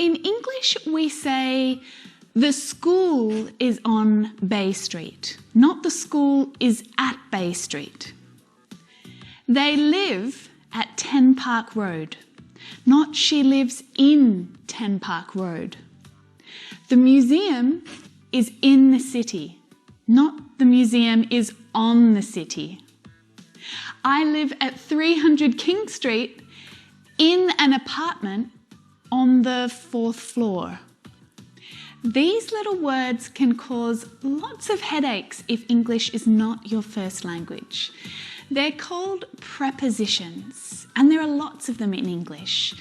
in English, we say the school is on Bay Street, not the school is at Bay Street. They live at 10 Park Road, not she lives in 10 Park Road. The museum is in the city, not the museum is on the city. I live at 300 King Street in an apartment on the 4th floor. These little words can cause lots of headaches if English is not your first language. They're called prepositions, and there are lots of them in English.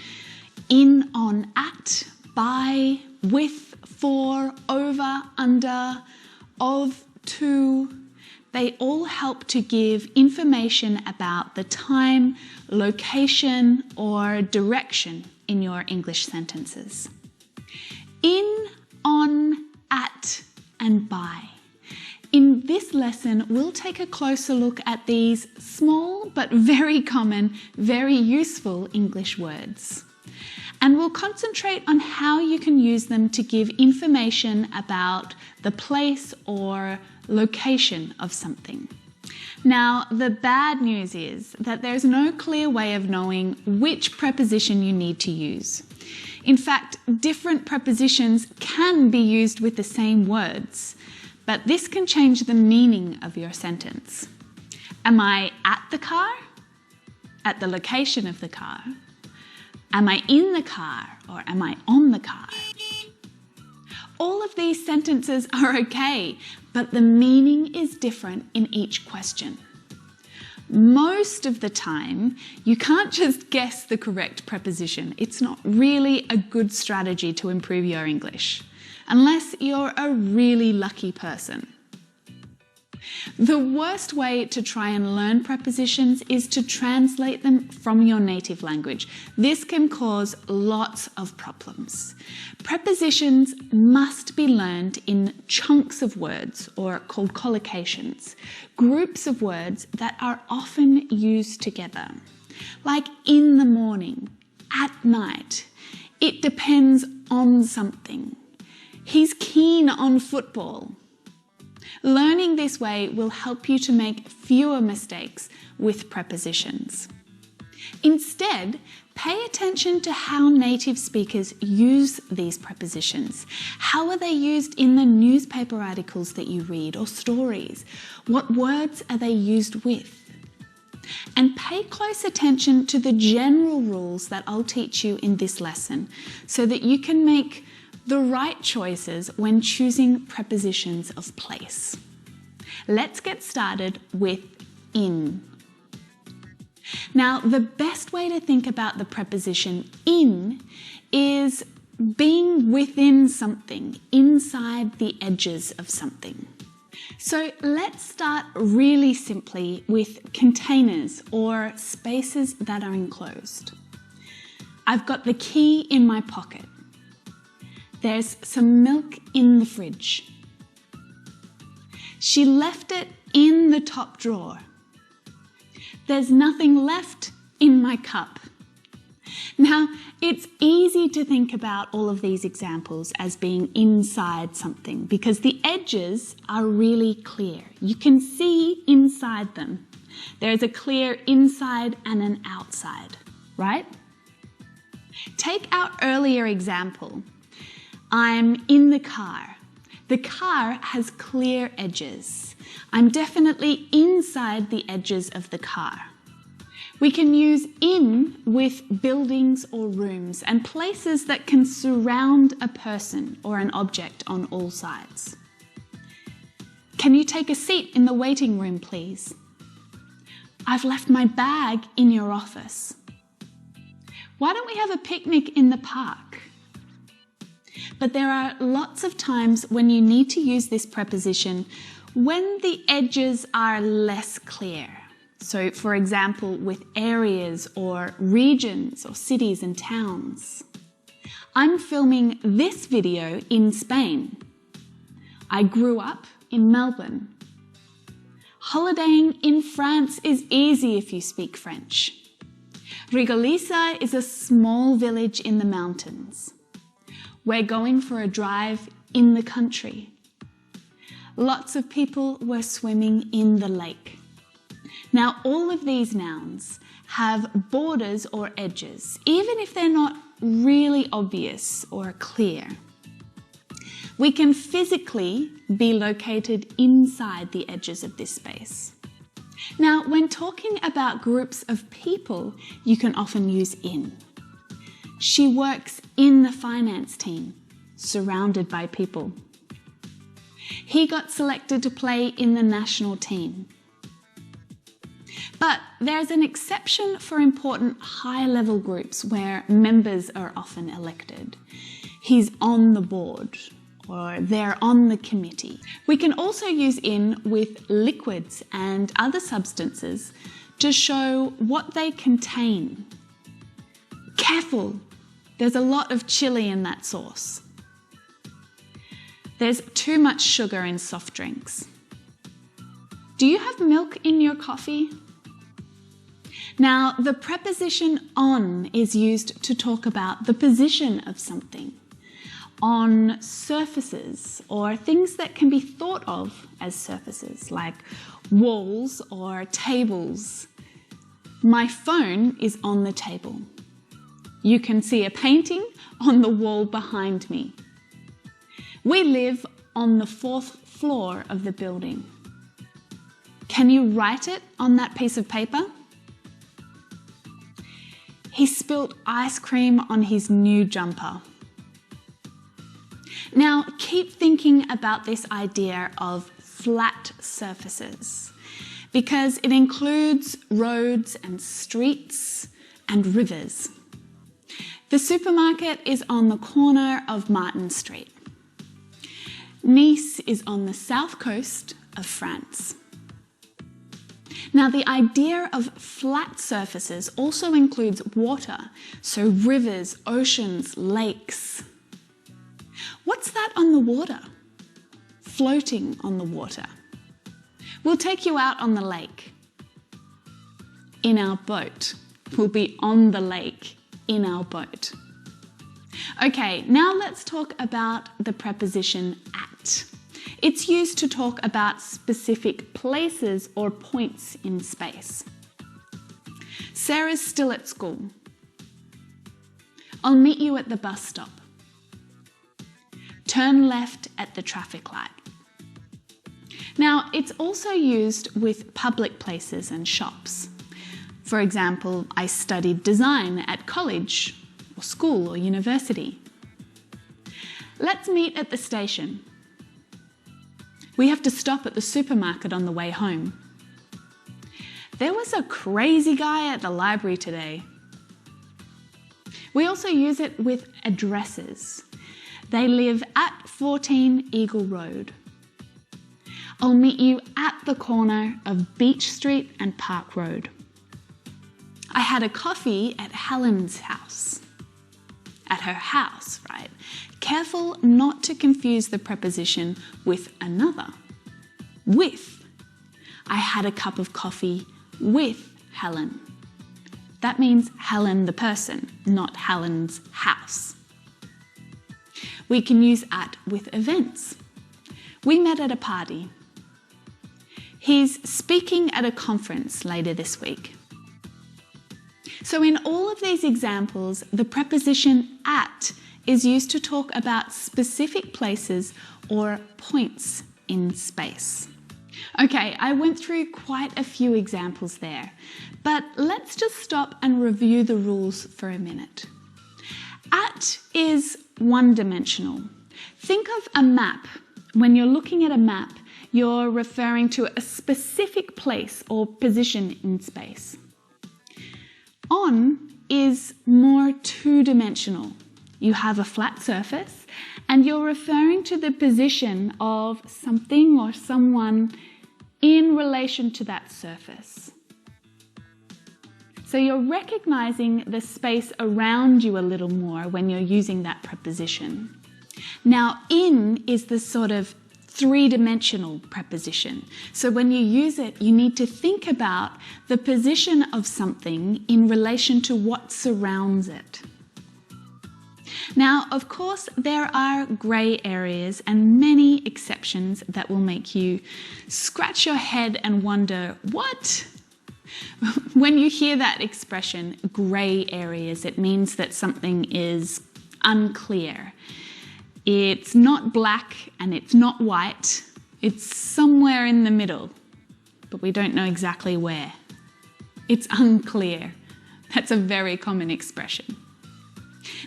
In, on, at, by, with, for, over, under, of, to. They all help to give information about the time, location, or direction in your English sentences. In, on, at, and by. In this lesson, we'll take a closer look at these small but very common, very useful English words. And we'll concentrate on how you can use them to give information about the place or location of something. Now, the bad news is that there's no clear way of knowing which preposition you need to use. In fact, different prepositions can be used with the same words, but this can change the meaning of your sentence. Am I at the car? At the location of the car? Am I in the car or am I on the car? All of these sentences are okay, but the meaning is different in each question. Most of the time, you can't just guess the correct preposition. It's not really a good strategy to improve your English, unless you're a really lucky person. The worst way to try and learn prepositions is to translate them from your native language. This can cause lots of problems. Prepositions must be learned in chunks of words, or called collocations, groups of words that are often used together, like in the morning, at night. It depends on something. He's keen on football. Learning this way will help you to make fewer mistakes with prepositions. Instead, pay attention to how native speakers use these prepositions. How are they used in the newspaper articles that you read or stories? What words are they used with? And pay close attention to the general rules that I'll teach you in this lesson so that you can make the right choices when choosing prepositions of place. Let's get started with in. Now, the best way to think about the preposition in is being within something, inside the edges of something. So let's start really simply with containers or spaces that are enclosed. I've got the key in my pocket. There's some milk in the fridge. She left it in the top drawer. There's nothing left in my cup. Now, it's easy to think about all of these examples as being inside something because the edges are really clear. You can see inside them. There's a clear inside and an outside, right? Take our earlier example. I'm in the car. The car has clear edges. I'm definitely inside the edges of the car. We can use in with buildings or rooms and places that can surround a person or an object on all sides. Can you take a seat in the waiting room, please? I've left my bag in your office. Why don't we have a picnic in the park? But there are lots of times when you need to use this preposition when the edges are less clear. So, for example, with areas or regions or cities and towns. I'm filming this video in Spain. I grew up in Melbourne. Holidaying in France is easy if you speak French. Rigolisa is a small village in the mountains. We're going for a drive in the country. Lots of people were swimming in the lake. Now, all of these nouns have borders or edges, even if they're not really obvious or clear. We can physically be located inside the edges of this space. Now, when talking about groups of people, you can often use in. She works in the finance team, surrounded by people. He got selected to play in the national team. But there's an exception for important high-level groups where members are often elected. He's on the board, or they're on the committee. We can also use in with liquids and other substances to show what they contain. Careful, there's a lot of chili in that sauce. There's too much sugar in soft drinks. Do you have milk in your coffee? Now, the preposition on is used to talk about the position of something on surfaces or things that can be thought of as surfaces, like walls or tables. My phone is on the table. You can see a painting on the wall behind me. We live on the 4th floor of the building. Can you write it on that piece of paper? He spilt ice cream on his new jumper. Now, keep thinking about this idea of flat surfaces because it includes roads and streets and rivers. The supermarket is on the corner of Martin Street. Nice is on the south coast of France. Now, the idea of flat surfaces also includes water, so rivers, oceans, lakes. What's that on the water? Floating on the water. We'll take you out on the lake. In our boat. We'll be on the lake in our boat. Okay, now let's talk about the preposition at. It's used to talk about specific places or points in space. Sarah's still at school. I'll meet you at the bus stop. Turn left at the traffic light. Now, it's also used with public places and shops. For example, I studied design at college, or school, or university. Let's meet at the station. We have to stop at the supermarket on the way home. There was a crazy guy at the library today. We also use it with addresses. They live at 14 Eagle Road. I'll meet you at the corner of Beach Street and Park Road. I had a coffee at Helen's house. At her house, right? Careful not to confuse the preposition with another. With. I had a cup of coffee with Helen. That means Helen the person, not Helen's house. We can use at with events. We met at a party. He's speaking at a conference later this week. So in all of these examples, the preposition at is used to talk about specific places or points in space. Okay, I went through quite a few examples there, but let's just stop and review the rules for a minute. At is one-dimensional. Think of a map. When you're looking at a map, you're referring to a specific place or position in space. On is more two-dimensional. You have a flat surface and you're referring to the position of something or someone in relation to that surface. So you're recognizing the space around you a little more when you're using that preposition. Now, in is the sort of three-dimensional preposition. So when you use it, you need to think about the position of something in relation to what surrounds it. Now, of course, there are grey areas and many exceptions that will make you scratch your head and wonder, what? When you hear that expression, grey areas, it means that something is unclear. It's not black and it's not white. It's somewhere in the middle, but we don't know exactly where. It's unclear. That's a very common expression.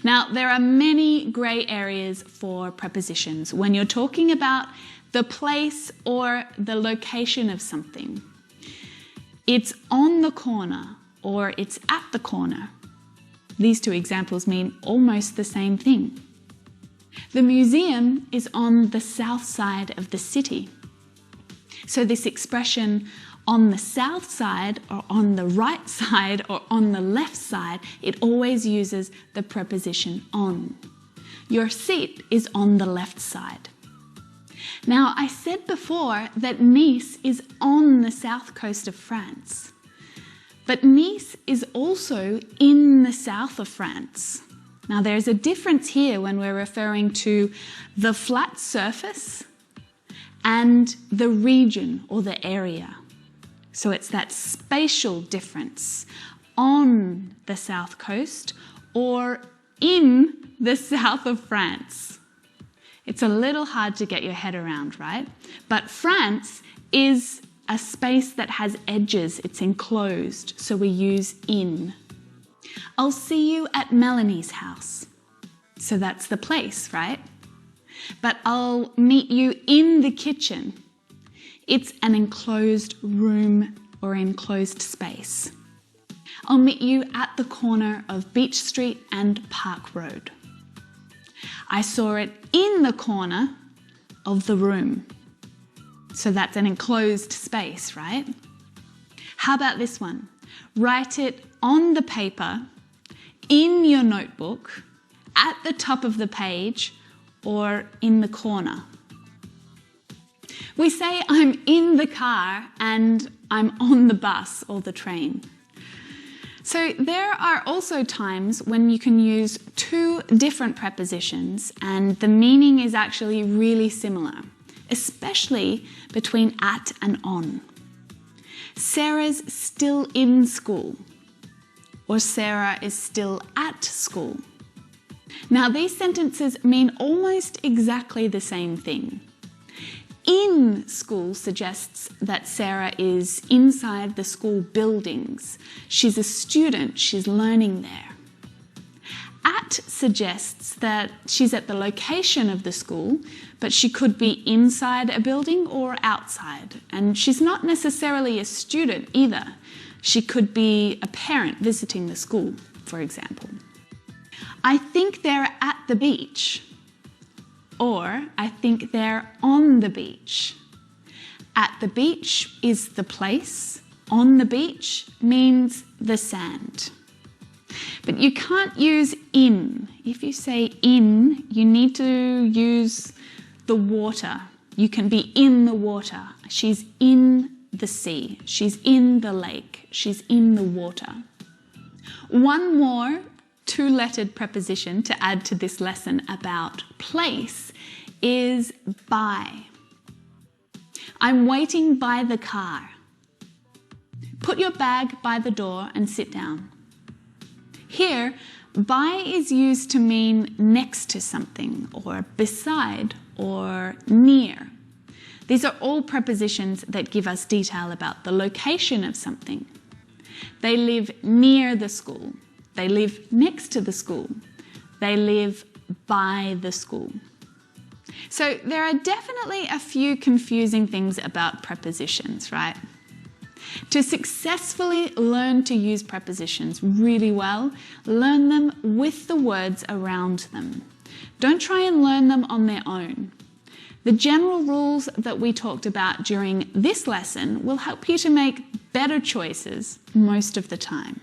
Now, there are many grey areas for prepositions when you're talking about the place or the location of something. It's on the corner or it's at the corner. These two examples mean almost the same thing. The museum is on the south side of the city. So this expression, on the south side or on the right side or on the left side, it always uses the preposition on. Your seat is on the left side. Now, I said before that Nice is on the south coast of France, but Nice is also in the south of France. Now, there's a difference here when we're referring to the flat surface and the region or the area. So it's that spatial difference on the south coast or in the south of France. It's a little hard to get your head around, right? But France is a space that has edges. It's enclosed, so we use in. I'll see you at Melanie's house. So that's the place, right? But I'll meet you in the kitchen. It's an enclosed room or enclosed space. I'll meet you at the corner of Beach Street and Park Road. I saw it in the corner of the room. So that's an enclosed space, right? How about this one? Write it on the paper, in your notebook, at the top of the page, or in the corner. We say I'm in the car and I'm on the bus or the train. So there are also times when you can use two different prepositions and the meaning is actually really similar, especially between at and on. Sarah's still in school, or Sarah is still at school. Now, these sentences mean almost exactly the same thing. In school suggests that Sarah is inside the school buildings. She's a student, she's learning there. At suggests that she's at the location of the school, but she could be inside a building or outside. And she's not necessarily a student either. She could be a parent visiting the school, for example. I think they're at the beach. Or, I think they're on the beach. At the beach is the place. On the beach means the sand. But you can't use in. If you say in, you need to use the water. You can be in the water. She's in the sea. She's in the lake. She's in the water. One more two-lettered preposition to add to this lesson about place is by. I'm waiting by the car. Put your bag by the door and sit down. Here, by is used to mean next to something, or beside, or near. These are all prepositions that give us detail about the location of something. They live near the school. They live next to the school. They live by the school. So there are definitely a few confusing things about prepositions, right? To successfully learn to use prepositions really well, learn them with the words around them. Don't try and learn them on their own. The general rules that we talked about during this lesson will help you to make better choices most of the time.